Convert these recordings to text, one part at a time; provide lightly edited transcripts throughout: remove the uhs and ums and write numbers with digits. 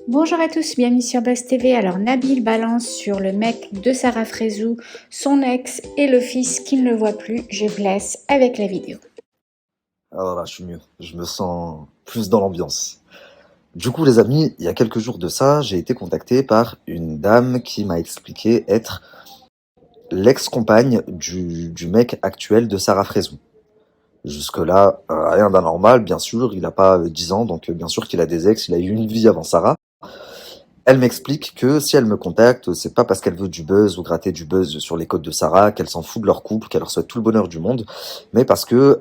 Bonjour à tous, bienvenue sur Buzz TV. Alors Nabil balance sur le mec de Sarah Frézou, son ex et le fils qui ne le voit plus. Je vous laisse avec la vidéo. Alors là, je suis mieux. Je me sens plus dans l'ambiance. Du coup, les amis, il y a quelques jours de ça, j'ai été contacté par une dame qui m'a expliqué être l'ex-compagne du mec actuel de Sarah Frézou. Jusque-là, rien d'anormal, bien sûr, il n'a pas 10 ans, donc bien sûr qu'il a des ex, il a eu une vie avant Sarah. Elle m'explique que si elle me contacte, c'est pas parce qu'elle veut du buzz ou gratter du buzz sur les côtes de Sarah, qu'elle s'en fout de leur couple, qu'elle leur souhaite tout le bonheur du monde, mais parce que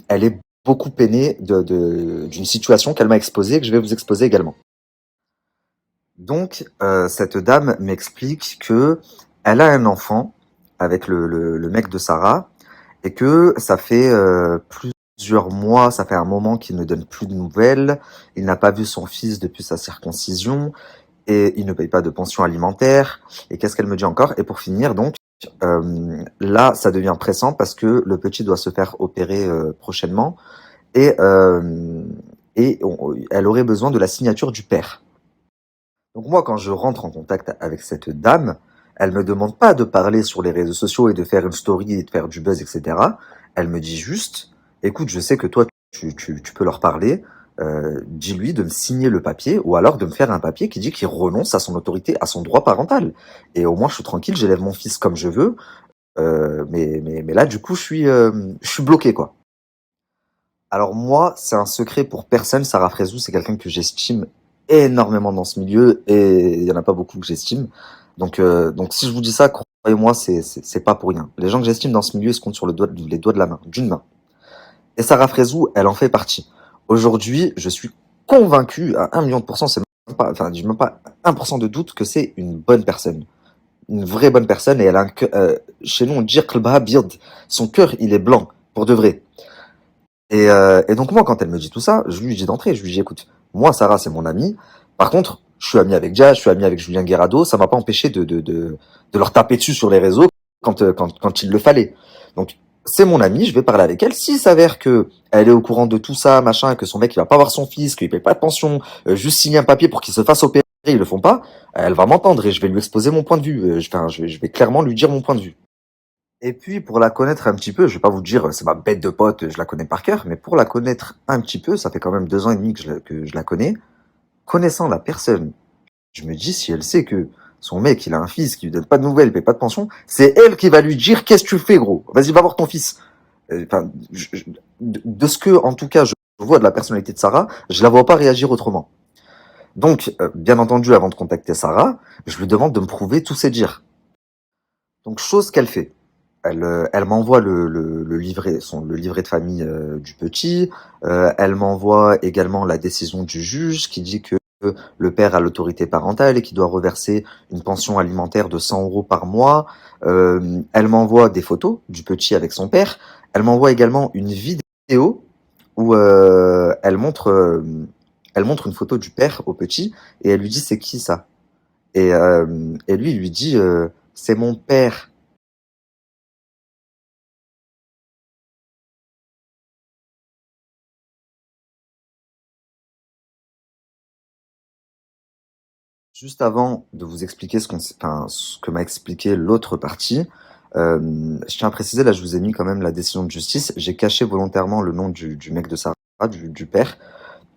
elle est beaucoup peinée d'une situation qu'elle m'a exposée et que je vais vous exposer également. Donc, cette dame m'explique que elle a un enfant avec le mec de Sarah et que ça fait plusieurs mois, ça fait un moment qu'il ne donne plus de nouvelles. Il n'a pas vu son fils depuis sa circoncision et il ne paye pas de pension alimentaire. Et qu'est-ce qu'elle me dit encore? Et pour finir, donc, là, ça devient pressant parce que le petit doit se faire opérer prochainement et, elle aurait besoin de la signature du père. Donc moi, quand je rentre en contact avec cette dame, elle me demande pas de parler sur les réseaux sociaux et de faire une story et de faire du buzz, etc. Elle me dit juste, écoute, je sais que toi, tu peux leur parler, dis-lui de me signer le papier ou alors de me faire un papier qui dit qu'il renonce à son autorité, à son droit parental. Et au moins, je suis tranquille, j'élève mon fils comme je veux. Mais là, du coup, je suis bloqué, quoi. Alors moi, c'est un secret pour personne. Sarah Frézou, c'est quelqu'un que j'estime énormément dans ce milieu et il y en a pas beaucoup que j'estime. Donc si je vous dis ça, croyez-moi, c'est pas pour rien. Les gens que j'estime dans ce milieu, ils se comptent sur les doigts de la main, d'une main. Et Sarah Frézou, elle en fait partie. Aujourd'hui, je suis convaincu à 1 million de pourcents, c'est même pas, enfin, j'ai même pas 1% de doute que c'est une bonne personne. Une vraie bonne personne et elle a un cœur, chez nous on dit Qalbaha Biad. Son cœur, il est blanc, pour de vrai. Et donc moi, quand elle me dit tout ça, je lui dis d'entrée, je lui dis, écoute, moi, Sarah, c'est mon amie. Par contre, je suis ami avec Dia, je suis ami avec Julien Guerrado. Ça m'a pas empêché de leur taper dessus sur les réseaux quand il le fallait. Donc, c'est mon amie, je vais parler avec elle. S'il s'avère que elle est au courant de tout ça, machin, que son mec, il va pas voir son fils, qu'il paye pas de pension, juste signer un papier pour qu'il se fasse opérer, ils le font pas, elle va m'entendre et je vais lui exposer mon point de vue. Je vais clairement lui dire mon point de vue. Et puis, pour la connaître un petit peu, je vais pas vous dire, c'est ma bête de pote, je la connais par cœur, mais pour la connaître un petit peu, ça fait quand même 2 ans et demi que je la connais. Connaissant la personne, je me dis, si elle sait que son mec, il a un fils qui lui donne pas de nouvelles, paye pas de pension, c'est elle qui va lui dire, qu'est-ce que tu fais, gros? Vas-y, va voir ton fils. Enfin, de ce que, en tout cas, je vois de la personnalité de Sarah, je la vois pas réagir autrement. Donc, bien entendu, avant de contacter Sarah, je lui demande de me prouver tous ses dires. Donc, chose qu'elle fait. Elle m'envoie le livret de famille du petit. Elle m'envoie également la décision du juge qui dit que le père a l'autorité parentale et qu'il doit reverser une pension alimentaire de 100 euros par mois. Elle m'envoie des photos du petit avec son père. Elle m'envoie également une vidéo où elle montre une photo du père au petit et elle lui dit c'est qui ça? Et lui il lui dit c'est mon père. Juste avant de vous expliquer ce que m'a expliqué l'autre partie, je tiens à préciser, là je vous ai mis quand même la décision de justice. J'ai caché volontairement le nom du mec de Sarah, du père,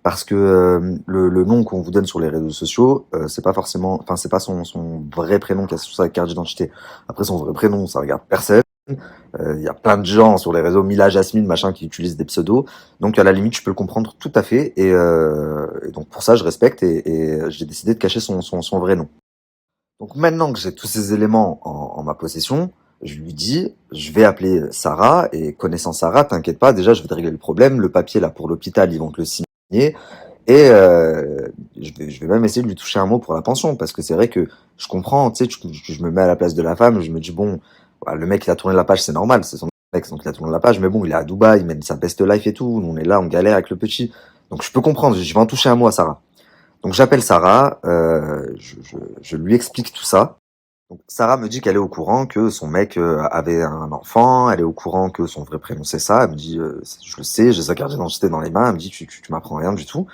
parce que le nom qu'on vous donne sur les réseaux sociaux, c'est pas forcément, enfin c'est pas son vrai prénom qui a sur sa carte d'identité. Après son vrai prénom, ça regarde personne. Il y a plein de gens sur les réseaux, Mila, Jasmine, machin, qui utilisent des pseudos. Donc à la limite, je peux le comprendre tout à fait. Et donc pour ça, je respecte et j'ai décidé de cacher son vrai nom. Donc maintenant que j'ai tous ces éléments en ma possession, je lui dis, je vais appeler Sarah et connaissant Sarah, t'inquiète pas, déjà je vais te régler le problème. Le papier là pour l'hôpital, ils vont te le signer. Et je vais même essayer de lui toucher un mot pour la pension, parce que c'est vrai que je comprends, tu sais, je me mets à la place de la femme, je me dis, bon, bah, le mec, il a tourné la page, c'est normal, c'est son ex, donc il a tourné la page, mais bon, il est à Dubaï, il mène sa best life et tout, nous on est là, on galère avec le petit. Donc je peux comprendre, je vais en toucher un mot à Sarah. Donc j'appelle Sarah, je lui explique tout ça. Donc Sarah me dit qu'elle est au courant que son mec avait un enfant, elle est au courant que son vrai prénom c'est ça, elle me dit, je le sais, j'ai sa carte d'identité dans les mains, elle me dit, tu m'apprends rien du tout.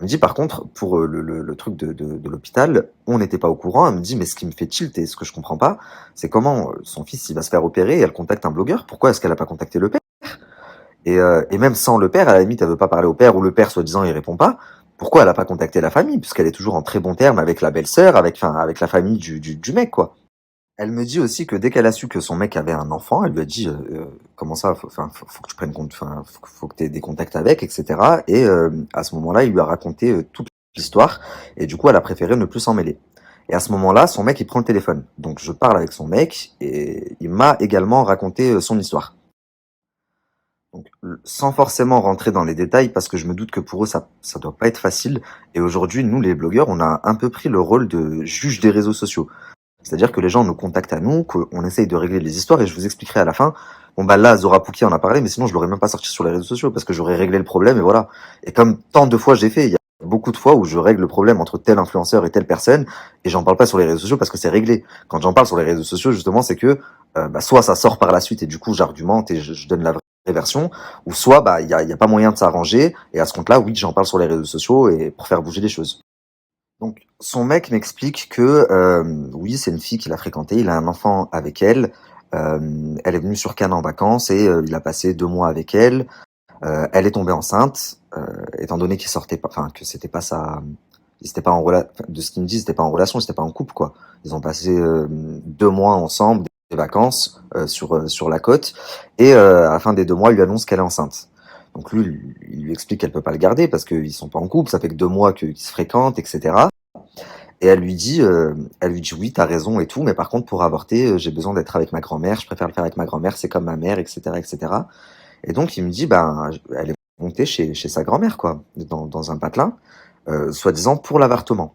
Elle me dit par contre, pour le truc de l'hôpital, on n'était pas au courant. Elle me dit, mais ce qui me fait tilt et ce que je comprends pas, c'est comment son fils il va se faire opérer et elle contacte un blogueur. Pourquoi est-ce qu'elle a pas contacté le père? Et même sans le père, à la limite, elle veut pas parler au père ou le père, soi-disant, il répond pas. Pourquoi elle a pas contacté la famille? Puisqu'elle est toujours en très bon terme avec la belle-sœur, avec la famille du mec, quoi. Elle me dit aussi que dès qu'elle a su que son mec avait un enfant, elle lui a dit comment ça, faut que tu prennes compte, faut que tu aies des contacts avec, etc. Et à ce moment-là, il lui a raconté toute l'histoire, et du coup, elle a préféré ne plus s'en mêler. Et à ce moment-là, son mec, il prend le téléphone. Donc je parle avec son mec, et il m'a également raconté son histoire. Donc, sans forcément rentrer dans les détails, parce que je me doute que pour eux, ça doit pas être facile. Et aujourd'hui, nous, les blogueurs, on a un peu pris le rôle de juge des réseaux sociaux. C'est-à-dire que les gens nous contactent à nous, qu'on essaye de régler les histoires, et je vous expliquerai à la fin. Bon bah là, Zora Pouki en a parlé, mais sinon je l'aurais même pas sorti sur les réseaux sociaux, parce que j'aurais réglé le problème, et voilà. Et comme tant de fois j'ai fait, il y a beaucoup de fois où je règle le problème entre tel influenceur et telle personne, et j'en parle pas sur les réseaux sociaux parce que c'est réglé. Quand j'en parle sur les réseaux sociaux, justement, c'est que soit ça sort par la suite, et du coup j'argumente et je donne la vraie version, ou soit bah il y a pas moyen de s'arranger, et à ce compte-là, oui, j'en parle sur les réseaux sociaux, et pour faire bouger les choses. Donc, son mec m'explique que oui, c'est une fille qu'il a fréquentée, il a un enfant avec elle. Elle est venue sur Cannes en vacances et il a passé 2 mois avec elle. Elle est tombée enceinte, étant donné qu'il sortait pas, enfin que c'était pas sa, ils étaient pas en relation. De ce qu'il me dit, ils étaient pas en relation, ils étaient pas en couple quoi. Ils ont passé 2 mois ensemble, des vacances sur la côte, et à la fin des 2 mois, il lui annonce qu'elle est enceinte. Donc lui, il lui explique qu'elle peut pas le garder parce qu'ils sont pas en couple, ça fait que 2 mois qu'ils se fréquentent, etc. Et elle lui dit oui, t'as raison et tout, mais par contre pour avorter, j'ai besoin d'être avec ma grand-mère, je préfère le faire avec ma grand-mère, c'est comme ma mère, etc., etc. Et donc il me dit, ben, elle est montée chez sa grand-mère, quoi, dans un patelin, soi-disant pour l'avortement.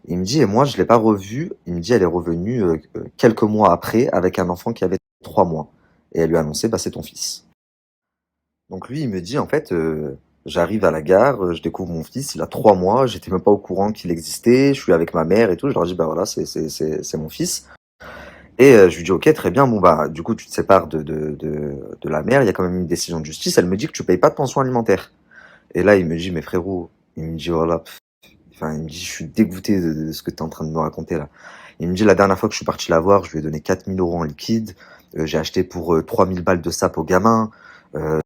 Il me dit, et moi je l'ai pas revue, il me dit, elle est revenue quelques mois après avec un enfant qui avait 3 mois. Et elle lui a annoncé, bah c'est ton fils. Donc lui, il me dit, en fait, j'arrive à la gare, je découvre mon fils, il a 3 mois, j'étais même pas au courant qu'il existait, je suis avec ma mère et tout, je leur dis, bah voilà, c'est mon fils. Et je lui dis, ok, très bien, bon bah, du coup, tu te sépares de la mère, il y a quand même une décision de justice, elle me dit que tu payes pas de pension alimentaire. Et là, il me dit, mais frérot, il me dit, voilà, enfin, il me dit, je suis dégoûté de ce que tu es en train de me raconter là. Il me dit, la dernière fois que je suis parti la voir, je lui ai donné 4 000 € en liquide, j'ai acheté pour 3 000 balles de sap au gamin, euh,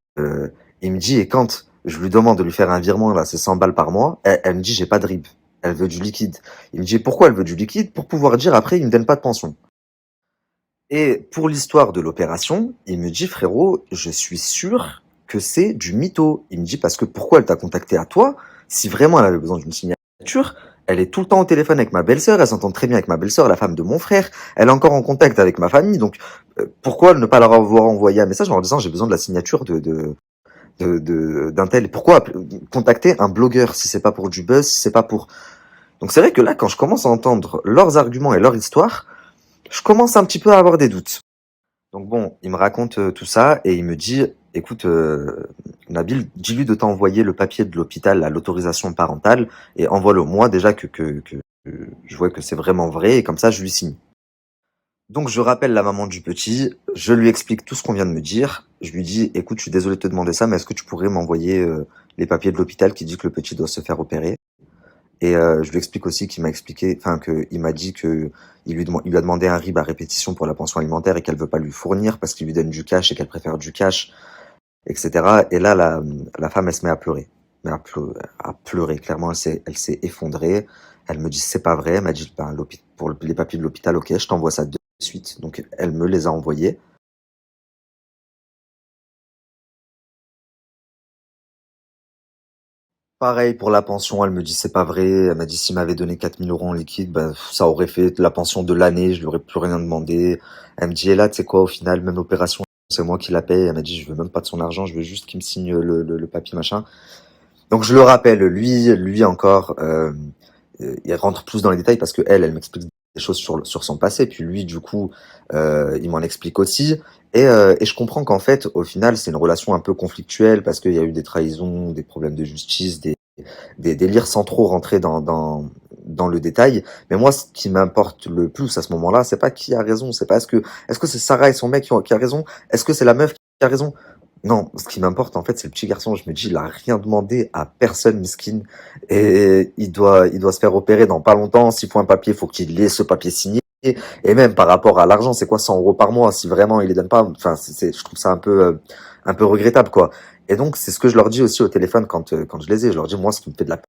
il me dit, et quand je lui demande de lui faire un virement, là, c'est 100 balles par mois, elle me dit, j'ai pas de RIB. Elle veut du liquide. Il me dit, pourquoi elle veut du liquide? Pour pouvoir dire après, il me donne pas de pension. Et pour l'histoire de l'opération, il me dit, frérot, je suis sûr que c'est du mytho. Il me dit, parce que pourquoi elle t'a contacté à toi? Si vraiment elle avait besoin d'une signature, elle est tout le temps au téléphone avec ma belle-sœur, elle s'entend très bien avec ma belle-sœur, la femme de mon frère, elle est encore en contact avec ma famille, donc pourquoi ne pas leur avoir envoyé un message en leur disant, j'ai besoin de la signature d'un tel. Pourquoi contacter un blogueur si c'est pas pour du buzz, si c'est pas pour. Donc c'est vrai que là, quand je commence à entendre leurs arguments et leur histoire, je commence un petit peu à avoir des doutes. Donc bon, il me raconte tout ça et il me dit, écoute, Nabil, dis-lui de t'envoyer le papier de l'hôpital, l'autorisation parentale, et envoie-le moi déjà que je vois que c'est vraiment vrai, et comme ça je lui signe. Donc je rappelle la maman du petit, je lui explique tout ce qu'on vient de me dire. Je lui dis, écoute, je suis désolé de te demander ça, mais est-ce que tu pourrais m'envoyer les papiers de l'hôpital qui dit que le petit doit se faire opérer? Et je lui explique aussi qu'il m'a expliqué, enfin qu'il m'a dit que il lui a demandé un RIB à répétition pour la pension alimentaire et qu'elle veut pas lui fournir parce qu'il lui donne du cash et qu'elle préfère du cash, etc. Et là, la femme, elle se met à pleurer. Mais à pleurer, clairement, elle s'est effondrée. Elle me dit, c'est pas vrai. Elle m'a dit, ben, pour les papiers de l'hôpital, ok, je t'envoie ça de suite. Donc, elle me les a envoyés. Pareil pour la pension, elle me dit, c'est pas vrai. Elle m'a dit, s'il m'avait donné 4 000 € en liquide, ben, ça aurait fait la pension de l'année, je lui aurais plus rien demandé. Elle me dit, et là, tu sais quoi, au final, même l'opération, c'est moi qui la paye. Elle m'a dit, je veux même pas de son argent, je veux juste qu'il me signe le papier, machin. Donc je le rappelle, lui encore, il rentre plus dans les détails parce que elle m'explique des choses sur son passé, puis lui, du coup, il m'en explique aussi. Et je comprends qu'en fait, au final, c'est une relation un peu conflictuelle parce qu'il y a eu des trahisons, des problèmes de justice, des délires sans trop rentrer dans le détail. Mais moi, ce qui m'importe le plus à ce moment-là, c'est pas qui a raison, c'est pas est-ce que c'est Sarah et son mec qui a raison, est-ce que c'est la meuf qui a raison? Non, ce qui m'importe, en fait, c'est le petit garçon. Je me dis, il a rien demandé à personne, miskin. Et il doit se faire opérer dans pas longtemps. S'il faut un papier, il faut qu'il ait ce papier signé. Et même par rapport à l'argent, c'est quoi 100 € par mois? Si vraiment il les donne pas, enfin, je trouve ça un peu regrettable, quoi. Et donc, c'est ce que je leur dis aussi au téléphone quand je les ai. Je leur dis, moi, ce qui me fait de la peine,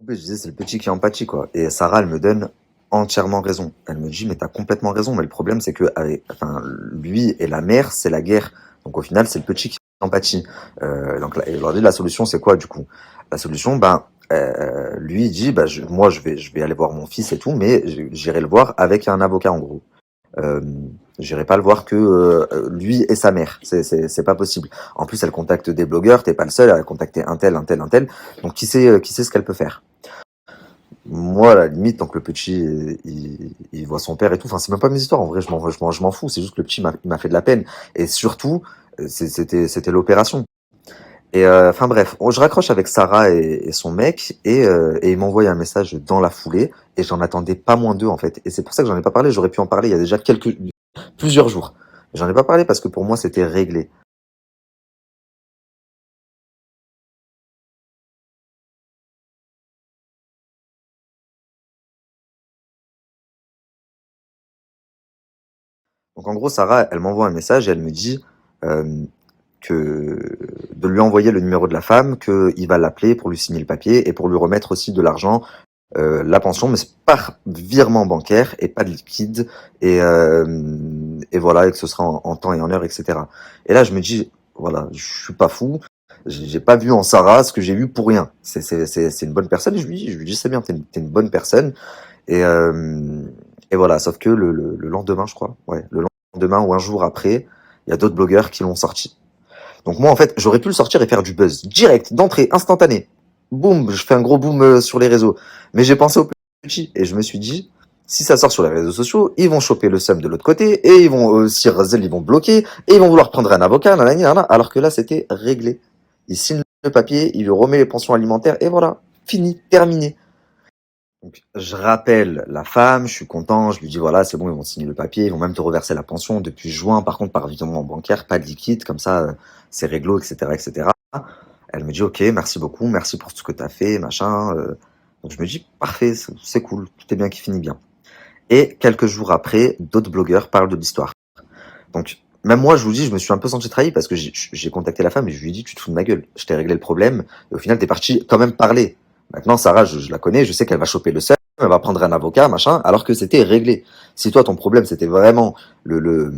je disais, c'est le petit qui empathie, quoi. Et Sarah, elle me donne entièrement raison. Elle me dit, mais t'as complètement raison. Mais le problème, c'est que, enfin, lui et la mère, c'est la guerre. Donc, au final, c'est le petit qui empathie. Donc, et je leur dis, la solution, c'est quoi, du coup? La solution, ben, lui, il dit, bah, moi, je vais aller voir mon fils et tout, mais j'irai le voir avec un avocat, en gros. Euh, J'irai pas le voir que lui et sa mère. C'est pas possible. En plus, elle contacte des blogueurs. T'es pas le seul. Elle a contacté un tel, un tel, un tel. Donc, qui sait ce qu'elle peut faire. Moi, à la limite, tant que le petit, il voit son père et tout. Enfin, c'est même pas mes histoires. En vrai, je m'en fous. C'est juste que le petit il m'a fait de la peine. Et surtout, c'était l'opération. Et enfin bref, je raccroche avec Sarah et son mec et il m'envoie un message dans la foulée et j'en attendais pas moins d'eux en fait. Et c'est pour ça que j'en ai pas parlé. J'aurais pu en parler il y a déjà plusieurs jours. J'en ai pas parlé parce que pour moi c'était réglé. Donc en gros, Sarah, elle m'envoie un message et elle me dit euh, que de lui envoyer le numéro de la femme, qu'il va l'appeler pour lui signer le papier et pour lui remettre aussi de l'argent, la pension, mais c'est par virement bancaire et pas de liquide, et voilà, et que ce sera en temps et en heure, etc. Et là, je me dis, voilà, je suis pas fou, j'ai pas vu en Sarah ce que j'ai vu pour rien. C'est une bonne personne, et je lui dis, c'est bien, t'es une bonne personne, et, euh, et voilà, sauf que le lendemain, je crois, ouais, le lendemain ou un jour après, il y a d'autres blogueurs qui l'ont sorti. Donc moi, en fait, j'aurais pu le sortir et faire du buzz direct, d'entrée, instantané. Boum, je fais un gros boom sur les réseaux. Mais j'ai pensé au petit et je me suis dit, si ça sort sur les réseaux sociaux, ils vont choper le seum de l'autre côté et ils vont, si Razel, ils vont bloquer et ils vont vouloir prendre un avocat, nanani, nanana, alors que là, c'était réglé. Il signe le papier, il lui remet les pensions alimentaires et voilà, fini, terminé. Donc, je rappelle la femme, je suis content, je lui dis voilà, c'est bon, ils vont signer le papier, ils vont même te reverser la pension depuis juin, par contre par virement bancaire, pas de liquide, comme ça c'est réglo, etc., etc. Elle me dit ok, merci beaucoup, merci pour tout ce que tu as fait, machin. Donc je me dis parfait, c'est cool, tout est bien qui finit bien. Et quelques jours après, d'autres blogueurs parlent de l'histoire. Donc même moi, je vous dis, je me suis un peu senti trahi parce que j'ai contacté la femme et je lui ai dit tu te fous de ma gueule, je t'ai réglé le problème et au final t'es parti quand même parler. Maintenant, Sarah, je la connais, je sais qu'elle va choper le seul, elle va prendre un avocat, machin, alors que c'était réglé. Si toi, ton problème, c'était vraiment le, le,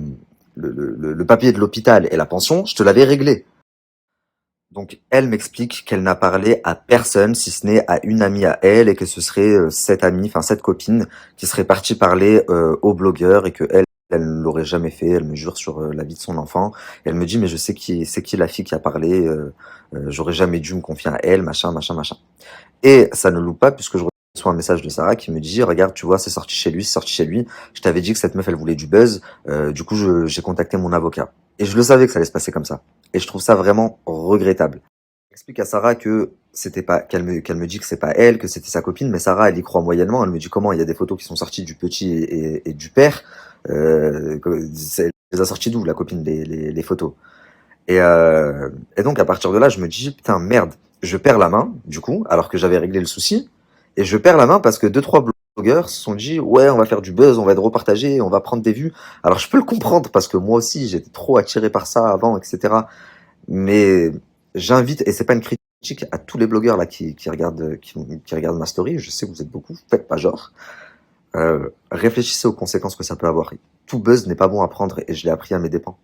le papier de l'hôpital et la pension, je te l'avais réglé. Donc, elle m'explique qu'elle n'a parlé à personne, si ce n'est à une amie à elle, et que ce serait cette amie, enfin cette copine, qui serait partie parler au blogueur, et que elle ne l'aurait jamais fait. Elle me jure sur la vie de son enfant. Et elle me dit, mais je sais c'est qui la fille qui a parlé. J'aurais jamais dû me confier à elle, machin, machin, machin. Et ça ne loupe pas puisque je reçois un message de Sarah qui me dit regarde, tu vois, c'est sorti chez lui, c'est sorti chez lui. Je t'avais dit que cette meuf elle voulait du buzz. Du coup, j'ai contacté mon avocat. Et je le savais que ça allait se passer comme ça. Et je trouve ça vraiment regrettable. J'explique à Sarah que c'était pas qu'elle me dit que c'est pas elle, que c'était sa copine, mais Sarah elle y croit moyennement. Elle me dit comment il y a des photos qui sont sorties du petit et du père. Elle les a sorties d'où la copine les photos. Et donc à partir de là, je me dis putain merde, je perds la main du coup, alors que j'avais réglé le souci, et je perds la main parce que deux trois blogueurs se sont dit ouais on va faire du buzz, on va être repartagé, on va prendre des vues. Alors je peux le comprendre parce que moi aussi j'étais trop attiré par ça avant, etc. Mais j'invite et c'est pas une critique à tous les blogueurs là qui regardent ma story. Je sais que vous êtes beaucoup, faites pas genre. Réfléchissez aux conséquences que ça peut avoir. Tout buzz n'est pas bon à prendre et je l'ai appris à mes dépens.